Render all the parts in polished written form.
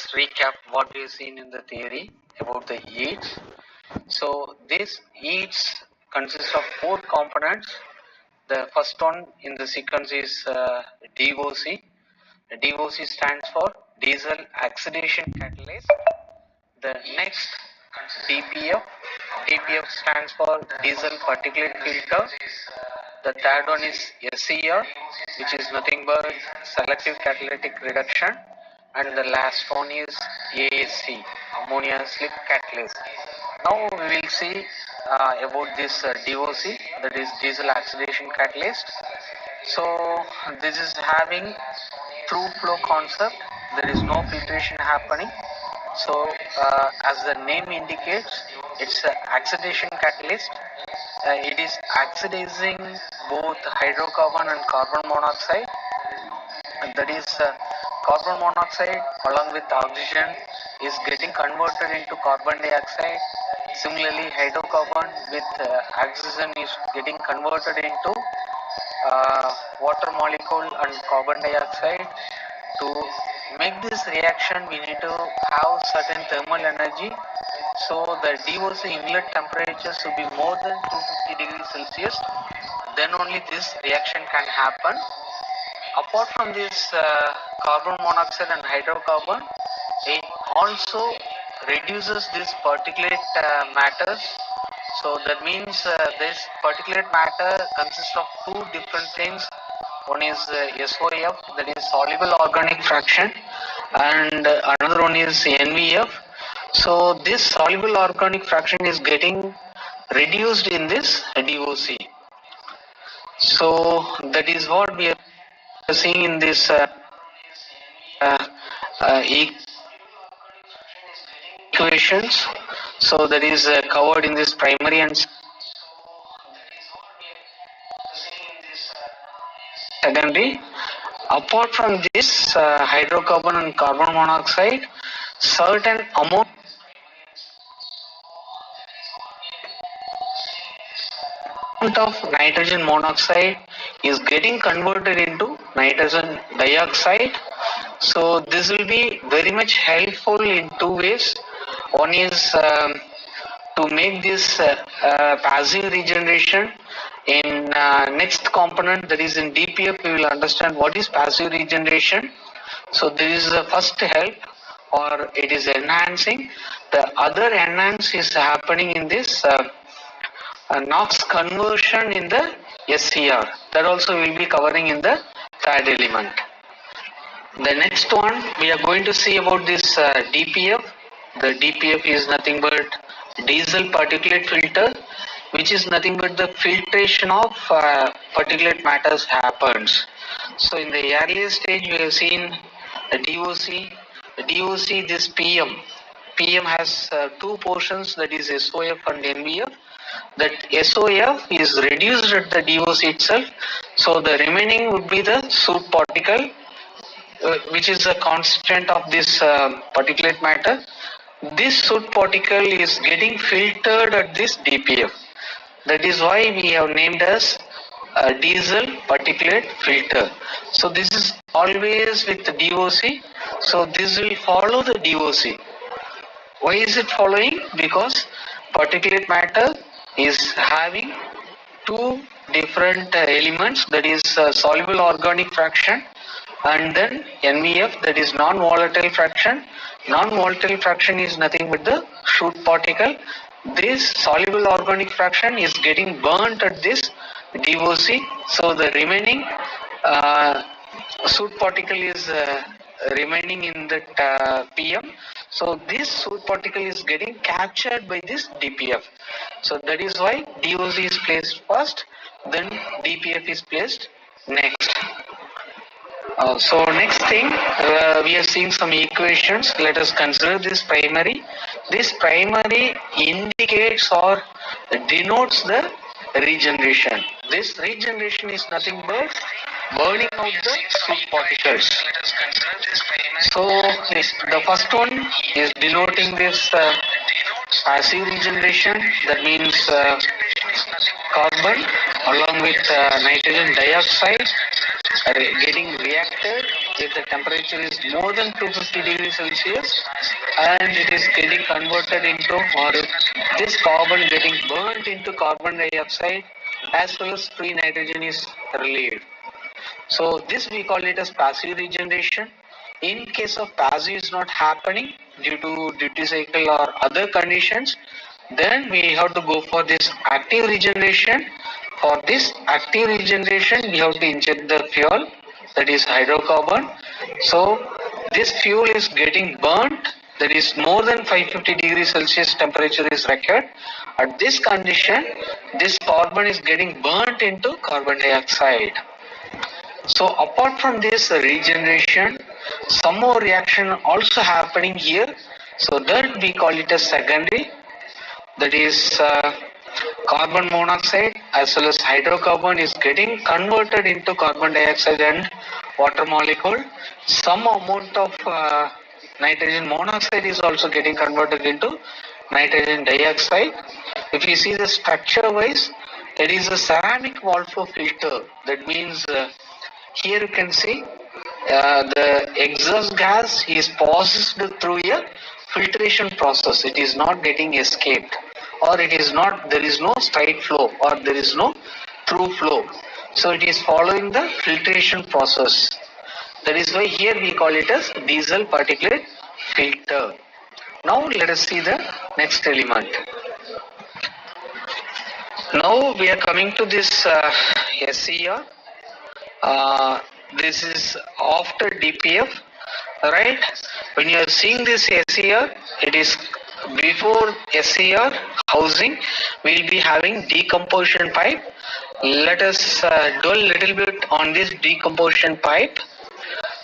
just recap what we've seen in the theory about the heats. So these heats consist of four components. The first one in the sequence is DOC. The DOC stands for diesel oxidation catalyst. The next DPF. DPF stands for diesel particulate filter. The third one is SCR, which is nothing but selective catalytic reduction. And the last one is ASC, ammonia slip catalyst. Now we will see about this DOC, that is diesel oxidation catalyst. So this is having through flow concept. There is no filtration happening. So as the name indicates, it's an oxidation catalyst. It is oxidizing both hydrocarbon and carbon monoxide. And that is carbon monoxide along with oxygen is getting converted into carbon dioxide. Similarly, hydrocarbon with oxygen is getting converted into water molecule and carbon dioxide. To make this reaction, we need to have certain thermal energy. So the DOC inlet temperature should be more than 250 degrees Celsius. Then only this reaction can happen. Apart from this carbon monoxide and hydrocarbon, it also reduces this particulate matters. So that means this particulate matter consists of two different things. One is SOF, that is soluble organic fraction, and another one is NVF. So this soluble organic fraction is getting reduced in this DOC. So that is what we are seeing in this equations. So that is covered in this primary and secondary. Apart from this hydrocarbon and carbon monoxide, certain amount of nitrogen monoxide is getting converted into nitrogen dioxide. So this will be very much helpful in two ways. One is to make this passive regeneration. In next component, that is in DPF, we will understand what is passive regeneration. So this is the first help, or it is enhancing. The other enhance is happening in this NOx conversion in the SCR. That also will be covering in the third element. The next one we are going to see about this DPF. The DPF is nothing but diesel particulate filter, which is nothing but the filtration of particulate matters happens. So in the earlier stage we have seen the DOC. DOC, this PM. PM has two portions, that is SOF and NVF. That SOF is reduced at the DOC itself. So the remaining would be the soot particle, which is a constant of this particulate matter. This soot particle is getting filtered at this DPF. That is why we have named as diesel particulate filter. So this is always with the DOC. So this will follow the DOC. Why is it following? Because particulate matter is having two different elements, that is soluble organic fraction and then NVF, that is non-volatile fraction. Non-volatile fraction is nothing but the soot particle. This soluble organic fraction is getting burnt at this DOC. So the remaining soot particle is remaining in that PM. So this soot particle is getting captured by this DPF. So that is why DOC is placed first, then DPF is placed next. So next thing, we are seeing some equations. Let us consider this primary. This primary indicates or denotes the regeneration. This regeneration is nothing but burning out the soot particles. So the first one is denoting this passive regeneration. That means carbon along with nitrogen dioxide getting reacted if the temperature is more than 250 degrees Celsius, and it is getting converted into, or this carbon getting burnt into carbon dioxide, as well as free nitrogen is relieved. So this we call it as passive regeneration. In case of passive is not happening due to duty cycle or other conditions, then we have to go for this active regeneration. For this active regeneration, we have to inject the fuel, that is hydrocarbon. So this fuel is getting burnt, that is more than 550 degrees Celsius temperature is required. At this condition, this carbon is getting burnt into carbon dioxide. So apart from this regeneration, some more reaction also happening here. So that we call it as secondary. That is carbon monoxide as well as hydrocarbon is getting converted into carbon dioxide and water molecule. Some amount of nitrogen monoxide is also getting converted into nitrogen dioxide. If you see the structure wise, it is a ceramic wall flow filter. That means here you can see the exhaust gas is passed through a filtration process. It is not getting escaped, or it is not, there is no straight flow, or there is no through flow. So it is following the filtration process. That is why here we call it as diesel particulate filter. Now let us see the next element. Now we are coming to this SCR. This is after DPF, right? When you are seeing this SCR, it is before SCR housing. We will be having decomposition pipe. Let us do a little bit on this decomposition pipe.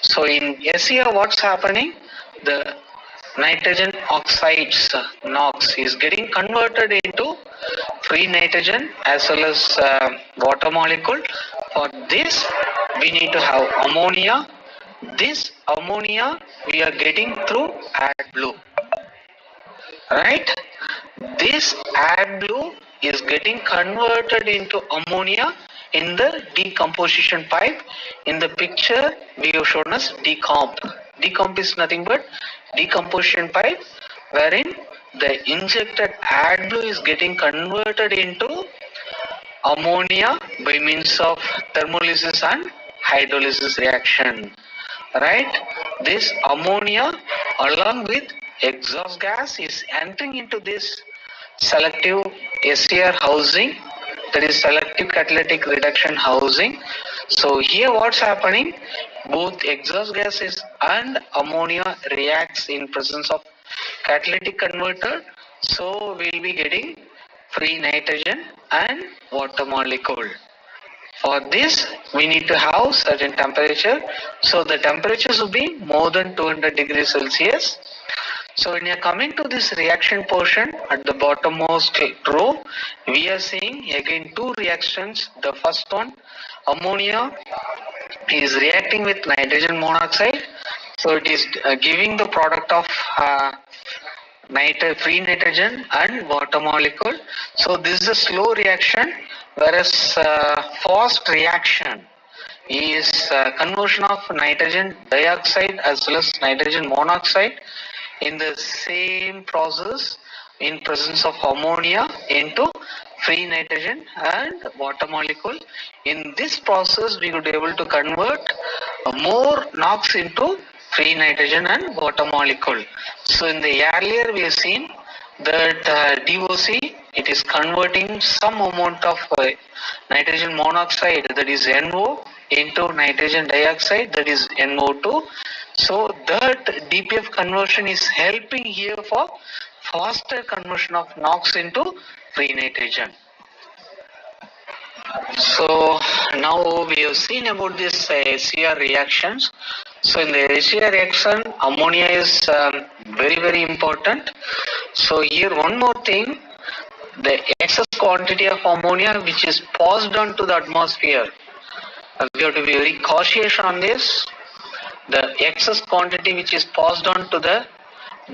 So in SCR, what's happening? The nitrogen oxides, NOx, is getting converted into free nitrogen as well as water molecule. For this, we need to have ammonia. This ammonia we are getting through AdBlue, right? This AdBlue is getting converted into ammonia in the decomposition pipe. In the picture, we have shown us decomp. Decomp is nothing but decomposition pipe, wherein the injected AdBlue is getting converted into ammonia by means of thermolysis and hydrolysis reaction, right? This ammonia along with exhaust gas is entering into this selective SCR housing, that is selective catalytic reduction housing. So here what's happening, both exhaust gases and ammonia reacts in presence of catalytic converter. So we'll be getting free nitrogen and water molecule. For this, we need to have certain temperature. So the temperatures will be more than 200 degrees Celsius. So when you are coming to this reaction portion at the bottommost row, we are seeing again two reactions. The first one, ammonia is reacting with nitrogen monoxide. So it is giving the product of free nitrogen and water molecule. So this is a slow reaction, whereas fast reaction is conversion of nitrogen dioxide as well as nitrogen monoxide in the same process in presence of ammonia into free nitrogen and water molecule. In this process, we would be able to convert more NOx into free nitrogen and water molecule. So in the earlier we have seen that DOC, it is converting some amount of nitrogen monoxide, that is NO, into nitrogen dioxide, that is NO2. So that DPF conversion is helping here for faster conversion of NOx into free nitrogen. So now we have seen about this SCR reactions. So in the SCR reaction, ammonia is very important. So here one more thing, the excess quantity of ammonia which is passed on to the atmosphere, we have to be very cautious on this. The excess quantity which is passed on to the,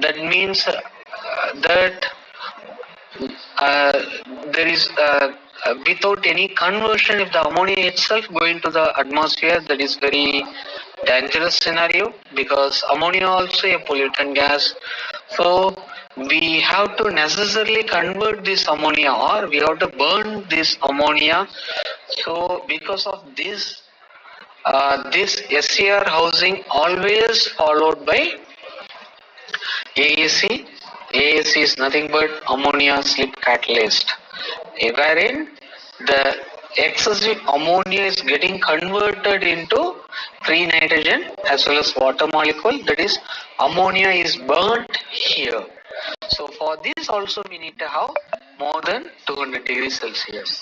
that means that uh, there is without any conversion, if the ammonia itself go into the atmosphere, that is very dangerous scenario, because ammonia also a pollutant gas. So we have to necessarily convert this ammonia, or we have to burn this ammonia. So because of this, this SCR housing always followed by AAC. AAC is nothing but ammonia slip catalyst, wherein the excessive ammonia is getting converted into free nitrogen as well as water molecule, that is ammonia is burnt here. So for this also we need to have more than 200 degrees Celsius.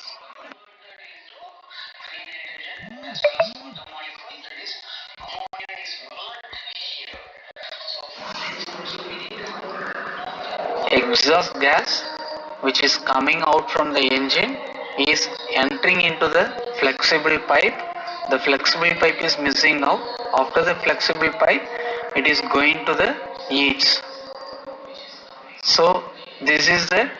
Exhaust gas which is coming out from the engine is entering into the flexible pipe. The flexible pipe is missing now. After the flexible pipe, it is going to the eaves. So this is the